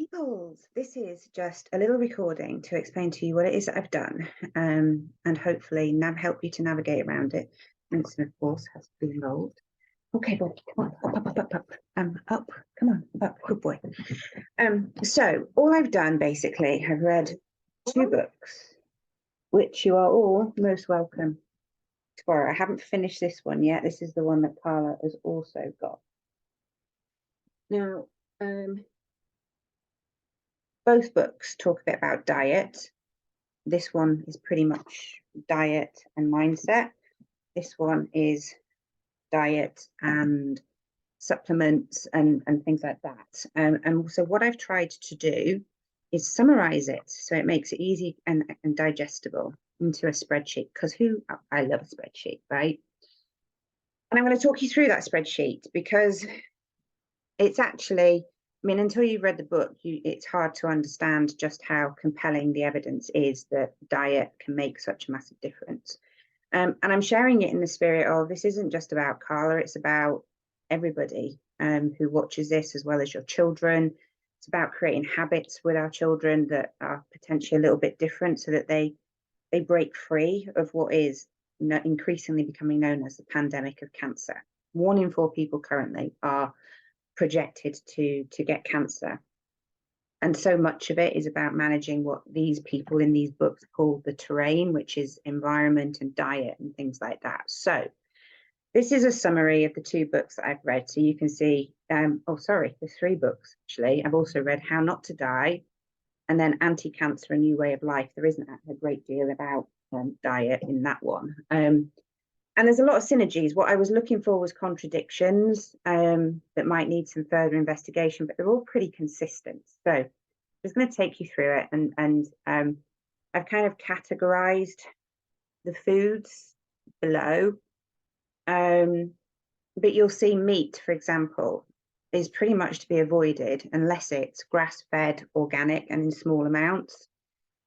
Peoples, this is just a little recording to explain to you what it is that I've done, and hopefully help you to navigate around it. Winston, of course, has to be involved. Okay, boy, come on, up, come on, up, good boy. So all I've done basically, I've read 2 books, which you are all most welcome to borrow. I haven't finished this one yet. This is the one that Carla has also got. Now, both books talk a bit about diet. This one is pretty much diet and mindset. This one is diet and supplements and things like that. And so what I've tried to do is summarize it so it makes it easy and digestible into a spreadsheet, because I love a spreadsheet, right? And I'm going to talk you through that spreadsheet because it's actually, I mean, until you've read the book, it's hard to understand just how compelling the evidence is that diet can make such a massive difference. And I'm sharing it in the spirit of, this isn't just about Carla, it's about everybody who watches this, as well as your children. It's about creating habits with our children that are potentially a little bit different, so that they break free of what is increasingly becoming known as the pandemic of cancer. 1 in 4 people currently are projected to get cancer. And so much of it is about managing what these people in these books call the terrain, which is environment and diet and things like that. So this is a summary of the 2 books that I've read. So you can see, the 3 books, actually. I've also read How Not to Die, and then Anti-Cancer, A New Way of Life. There isn't a great deal about diet in that one. And there's a lot of synergies. What I was looking for was contradictions that might need some further investigation, but they're all pretty consistent. So I'm just going to take you through it. And I've kind of categorized the foods below. But you'll see meat, for example, is pretty much to be avoided unless it's grass-fed, organic, and in small amounts.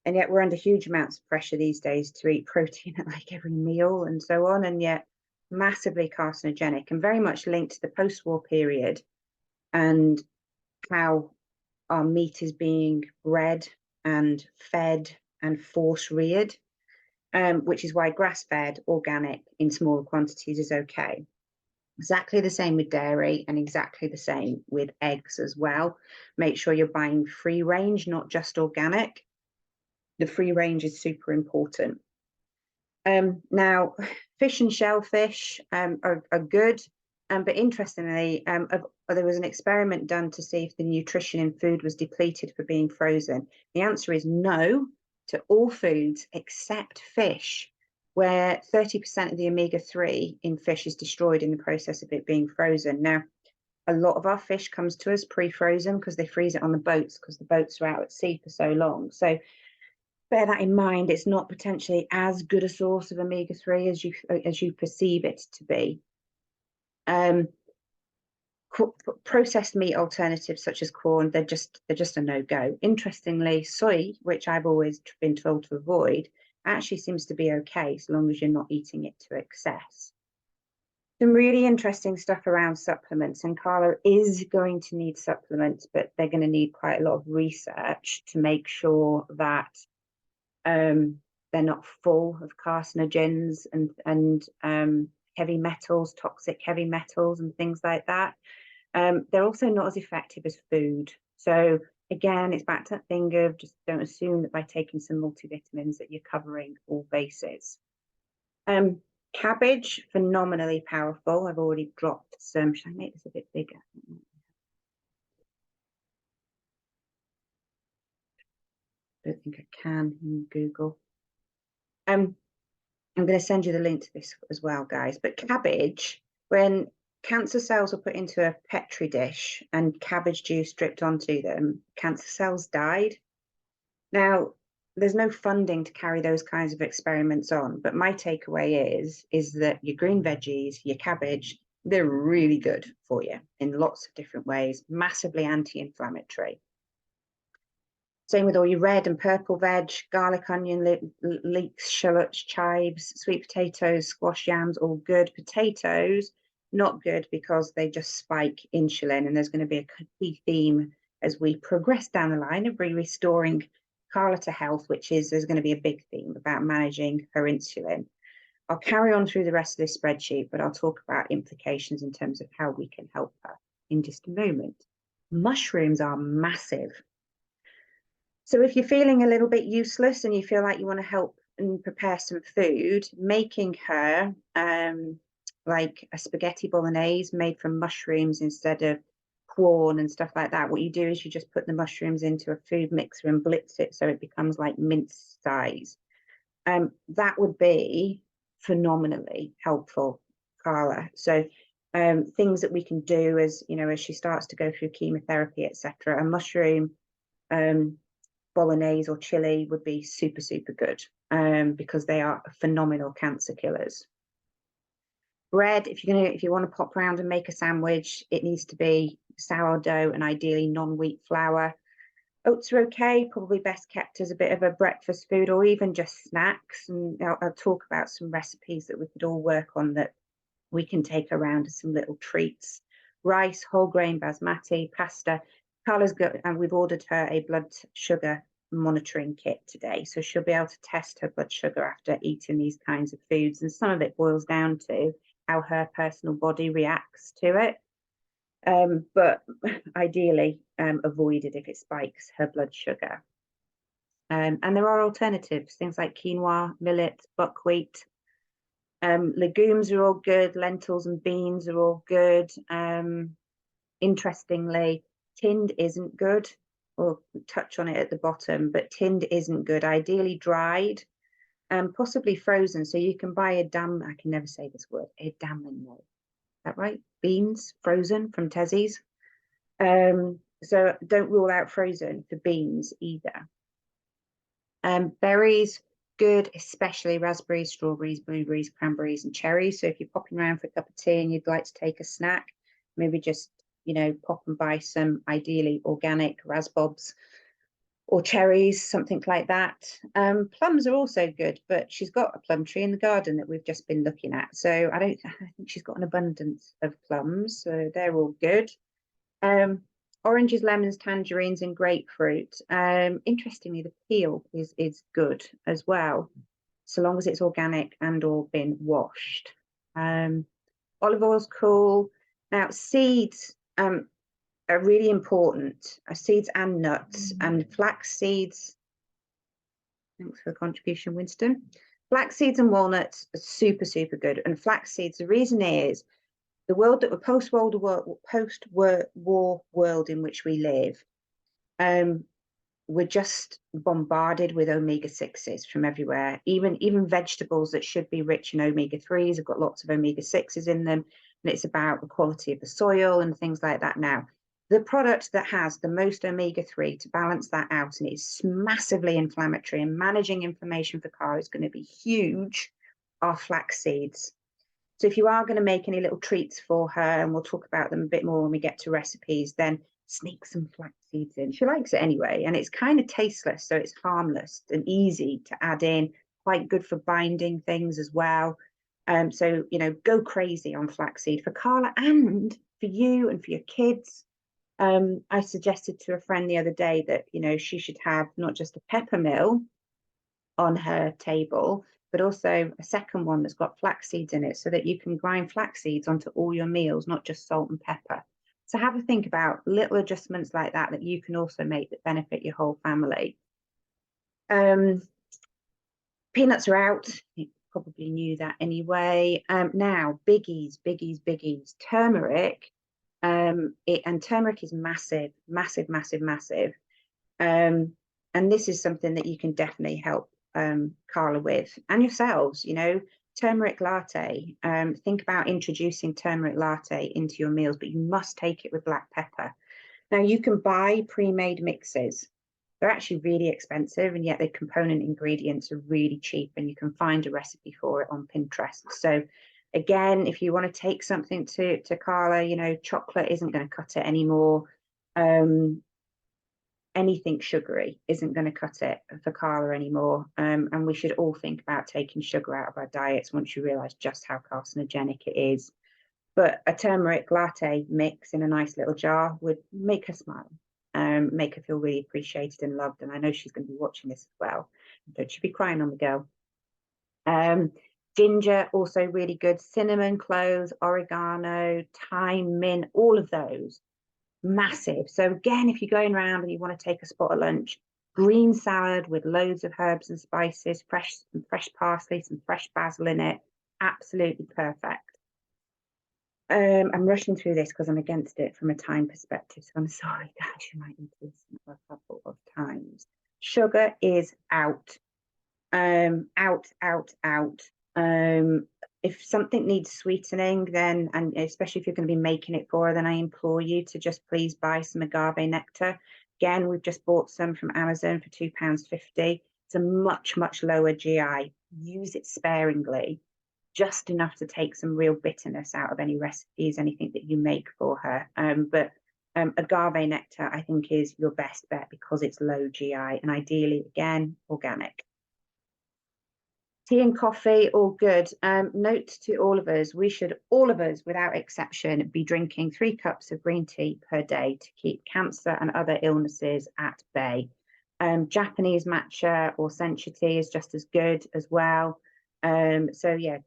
And yet we're under huge amounts of pressure these days to eat protein at like every meal and so on, and yet massively carcinogenic and very much linked to the post-war period and how our meat is being bred and fed and force-reared, which is why grass-fed, organic in smaller quantities is okay. Exactly the same with dairy, and exactly the same with eggs as well. Make sure you're buying free range, not just organic. The free range is super important. Now, fish and shellfish are good, but interestingly, there was an experiment done to see if the nutrition in food was depleted for being frozen. The answer is no to all foods except fish, where 30% of the omega-3 in fish is destroyed in the process of it being frozen. Now, a lot of our fish comes to us pre-frozen because they freeze it on the boats, because the boats are out at sea for so long. So bear that in mind. It's not potentially as good a source of omega-3 as you perceive it to be. Processed meat alternatives such as corn, they're just a no-go. Interestingly, soy, which I've always been told to avoid, actually seems to be okay so long as you're not eating it to excess. Some really interesting stuff around supplements, and Carla is going to need supplements, but they're going to need quite a lot of research to make sure that they're not full of carcinogens and heavy metals, toxic heavy metals and things like that. They're also not as effective as food. So again, it's back to that thing of just don't assume that by taking some multivitamins that you're covering all bases. Cabbage, phenomenally powerful. I've already dropped some. Should I make this a bit bigger? I don't think I can in Google. I'm going to send you the link to this as well, guys. But cabbage, when cancer cells are put into a Petri dish and cabbage juice dripped onto them, cancer cells died. Now, there's no funding to carry those kinds of experiments on, but my takeaway is that your green veggies, your cabbage, they're really good for you in lots of different ways, massively anti-inflammatory. Same with all your red and purple veg, garlic, onion, leeks, shallots, chives, sweet potatoes, squash, yams, all good. Potatoes, not good because they just spike insulin, and there's going to be a key theme as we progress down the line of restoring Carla to health, which is, there's going to be a big theme about managing her insulin. I'll carry on through the rest of this spreadsheet, but I'll talk about implications in terms of how we can help her in just a moment. Mushrooms are massive. So if you're feeling a little bit useless and you feel like you want to help and prepare some food, making her like a spaghetti bolognese made from mushrooms instead of corn and stuff like that, what you do is you just put the mushrooms into a food mixer and blitz it so it becomes like mince size. That would be phenomenally helpful, Carla. So things that we can do as, you know, as she starts to go through chemotherapy, etc. A mushroom bolognese or chili would be super, super good because they are phenomenal cancer killers. Bread, if you want to pop around and make a sandwich, it needs to be sourdough and ideally non-wheat flour. Oats are okay, probably best kept as a bit of a breakfast food or even just snacks. And I'll talk about some recipes that we could all work on that we can take around as some little treats. Rice, whole grain basmati, pasta. Carla's got, and we've ordered her a blood sugar monitoring kit today. So she'll be able to test her blood sugar after eating these kinds of foods. And some of it boils down to how her personal body reacts to it. But ideally avoid it if it spikes her blood sugar. And there are alternatives, things like quinoa, millet, buckwheat. Legumes are all good, lentils and beans are all good. Interestingly, tinned isn't good. We'll touch on it at the bottom, but tinned isn't good. Ideally dried, possibly frozen. So you can buy I can never say this word, edamame. Is that right? Beans frozen from Tessie's. So don't rule out frozen for beans either. Berries, good, especially raspberries, strawberries, blueberries, cranberries, and cherries. So if you're popping around for a cup of tea and you'd like to take a snack, maybe just, you know, pop and buy some ideally organic raspbobs or cherries, something like that. Plums are also good, but she's got a plum tree in the garden that we've just been looking at. So I think she's got an abundance of plums, so they're all good. Oranges, lemons, tangerines, and grapefruit. Interestingly, the peel is good as well, so long as it's organic and or been washed. Olive oil's cool. Now, seeds are really important. Seeds and nuts and flax seeds. Thanks for the contribution, Winston. Flax seeds and walnuts are super, super good. And flax seeds, the reason is the world that post-war world in which we live, we're just bombarded with omega-6s from everywhere. Even vegetables that should be rich in omega-3s have got lots of omega-6s in them, and it's about the quality of the soil and things like that. Now, the product that has the most omega-3 to balance that out, and it's massively inflammatory, and managing inflammation for Cara is going to be huge, are flax seeds. So if you are going to make any little treats for her, and we'll talk about them a bit more when we get to recipes, then sneak some flax seeds in. She likes it anyway, and it's kind of tasteless, so it's harmless and easy to add in, quite good for binding things as well. So, you know, go crazy on flaxseed for Carla and for you and for your kids. I suggested to a friend the other day that, you know, she should have not just a pepper mill on her table, but also a second one that's got flax seeds in it, so that you can grind flax seeds onto all your meals, not just salt and pepper. So have a think about little adjustments like that you can also make that benefit your whole family. Peanuts are out. You probably knew that anyway. Now, biggies. Turmeric. And turmeric is massive. And this is something that you can definitely help Carla with, and yourselves, you know. Turmeric latte. Think about introducing turmeric latte into your meals, but you must take it with black pepper. Now, you can buy pre-made mixes. They're actually really expensive, and yet the component ingredients are really cheap, and you can find a recipe for it on Pinterest. So again, if you want to take something to Carla, you know, chocolate isn't going to cut it anymore. Anything sugary isn't going to cut it for Carla anymore. And we should all think about taking sugar out of our diets once you realize just how carcinogenic it is. But a turmeric latte mix in a nice little jar would make her smile. make her feel really appreciated and loved. And I know she's going to be watching this as well. Don't you be crying on the girl. Ginger, also really good. Cinnamon, cloves, oregano, thyme, mint, all of those, massive. So again, if you're going around and you want to take a spot at lunch, green salad with loads of herbs and spices, fresh parsley, some fresh basil in it, absolutely perfect. I'm rushing through this because I'm against it from a time perspective, so I'm sorry, guys, you might need to listen a couple of times. Sugar is out. Out. If something needs sweetening, then, and especially if you're going to be making it for her, then I implore you to just please buy some agave nectar. Again, we've just bought some from Amazon for £2.50. It's a much lower GI. Use it sparingly, just enough to take some real bitterness out of any recipes, anything that you make for her. But agave nectar, I think, is your best bet because it's low GI and ideally, again, organic. Tea and coffee, all good. Note to all of us, we should, all of us without exception, be drinking 3 cups of green tea per day to keep cancer and other illnesses at bay. Japanese matcha or sencha tea is just as good as well. So yeah,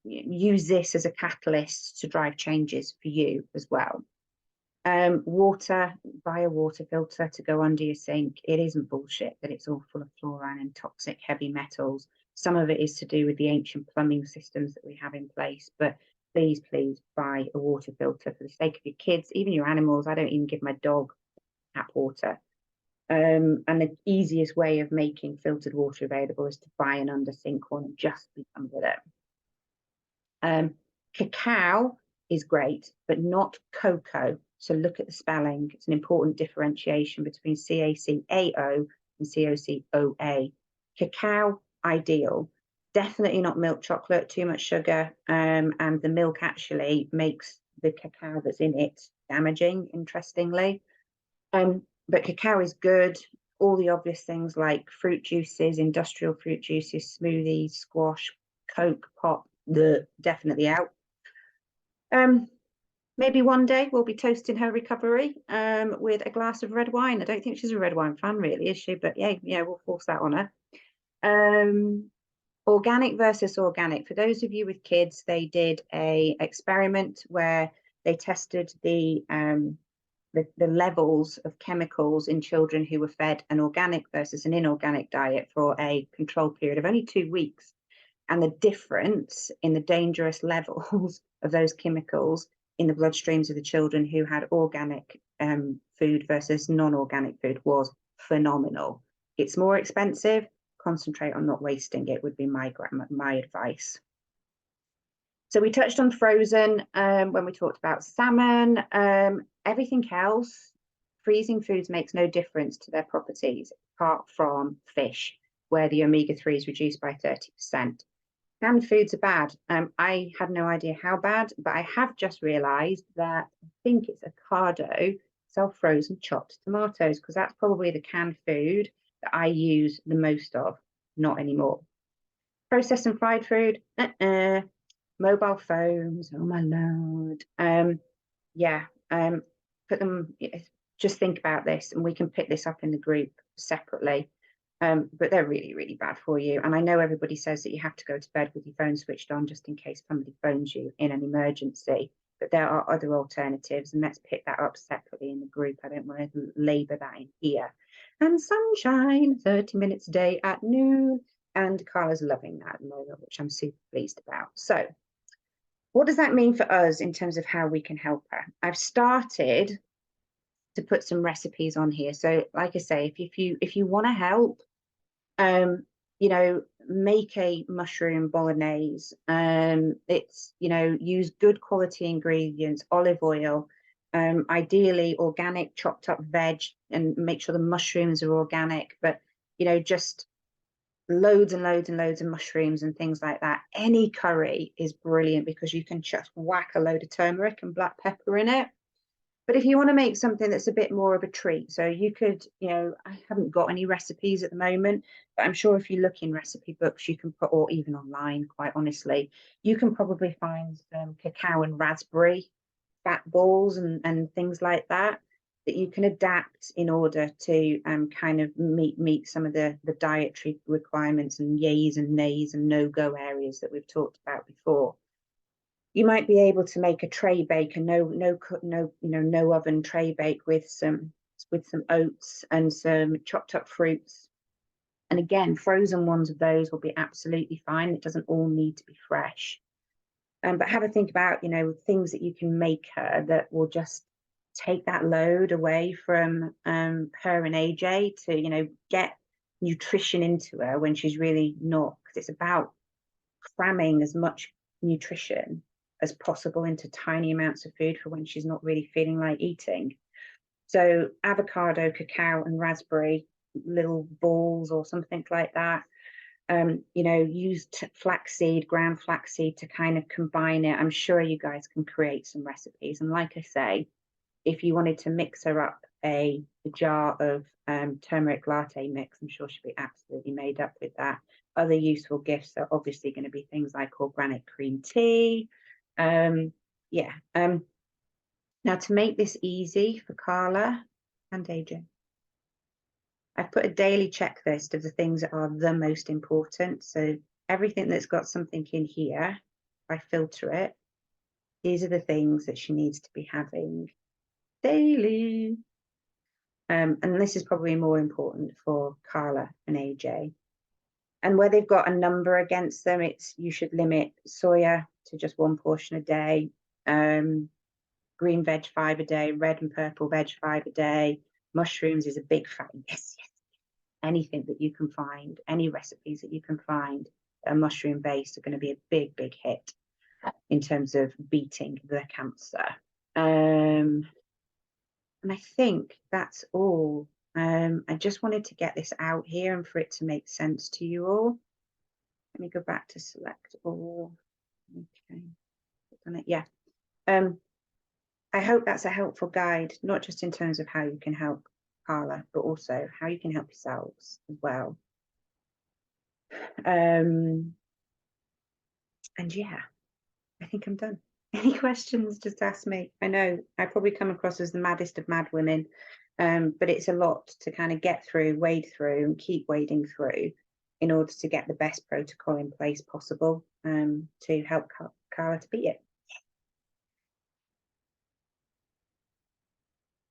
use this as a catalyst to drive changes for you as well. Water, buy a water filter to go under your sink. It isn't bullshit that it's all full of fluorine and toxic heavy metals. Some of it is to do with the ancient plumbing systems that we have in place, but please buy a water filter for the sake of your kids, even your animals. I don't even give my dog tap water. And the easiest way of making filtered water available is to buy an under sink one and just be done with it. Cacao is great, but not cocoa. So look at the spelling. It's an important differentiation between CACAO and COCOA. Cacao, ideal. Definitely not milk chocolate, too much sugar. And the milk actually makes the cacao that's in it damaging, interestingly. But cacao is good. All the obvious things like fruit juices, industrial fruit juices, smoothies, squash, Coke, pop, definitely out. Maybe one day we'll be toasting her recovery with a glass of red wine. I don't think she's a red wine fan, really, is she? But yeah, we'll force that on her. Organic versus organic. For those of you with kids, they did a experiment where they tested the levels of chemicals in children who were fed an organic versus an inorganic diet for a controlled period of only 2 weeks. And the difference in the dangerous levels of those chemicals in the bloodstreams of the children who had organic food versus non-organic food was phenomenal. It's more expensive. Concentrate on not wasting it would be my advice. So we touched on frozen when we talked about salmon. Everything else, freezing foods makes no difference to their properties apart from fish, where the omega-3 is reduced by 30%. Canned foods are bad. I had no idea how bad, but I have just realised that I think it's Ocado sell frozen chopped tomatoes, because that's probably the canned food that I use the most of. Not anymore. Processed and fried food, mobile phones, oh my lord. Put them, just think about this, and we can pick this up in the group separately. But they're really bad for you. And I know everybody says that you have to go to bed with your phone switched on just in case somebody phones you in an emergency. But there are other alternatives, and let's pick that up separately in the group. I don't want to labour that in here. And sunshine, 30 minutes a day at noon. And Carla's loving that at the moment, which I'm super pleased about. So what does that mean for us in terms of how we can help her? I've started to put some recipes on here. So like I say, if you want to help, make a mushroom bolognese. It's, use good quality ingredients, olive oil, ideally organic chopped up veg, and make sure the mushrooms are organic, but, just loads and loads of mushrooms and things like that. Any curry is brilliant because you can just whack a load of turmeric and black pepper in it. But if you want to make something that's a bit more of a treat, so you could, I haven't got any recipes at the moment, but I'm sure if you look in recipe books, you can put, or even online, quite honestly, you can probably find cacao and raspberry fat balls and things like that. that you can adapt in order to kind of meet some of the dietary requirements and yays and nays and no-go areas that we've talked about before. You might be able to make a tray bake, a no oven tray bake with some oats and some chopped up fruits. And again, frozen ones of those will be absolutely fine. It doesn't all need to be fresh. But have a think about, things that you can make her that will just take that load away from her and AJ to, get nutrition into her when she's really not, because it's about cramming as much nutrition as possible into tiny amounts of food for when she's not really feeling like eating. So avocado, cacao, and raspberry little balls or something like that. Use flaxseed, ground flaxseed to kind of combine it. I'm sure you guys can create some recipes. And like I say, if you wanted to mix her up a jar of turmeric latte mix, I'm sure she'll be absolutely made up with that. Other useful gifts are obviously going to be things like organic cream tea. Now, to make this easy for Carla and AJ, I've put a daily checklist of the things that are the most important. So everything that's got something in here, if I filter it, these are the things that she needs to be having daily. And this is probably more important for Carla and AJ. And where they've got a number against them, you should limit soya to just 1 portion a day, green veg 5 a day, red and purple veg 5 a day. Mushrooms is a big fat yes. Anything that you can find, any recipes that you can find that are mushroom based are going to be a big hit in terms of beating the cancer. And I think that's all. I just wanted to get this out here and for it to make sense to you all. Let me go back to select all. Okay, done it. Yeah. I hope that's a helpful guide, not just in terms of how you can help Carla, but also how you can help yourselves as well. And yeah, I think I'm done. Any questions, just ask me. I know I probably come across as the maddest of mad women, but it's a lot to kind of get through, wade through, and keep wading through in order to get the best protocol in place possible to help Carla to beat it.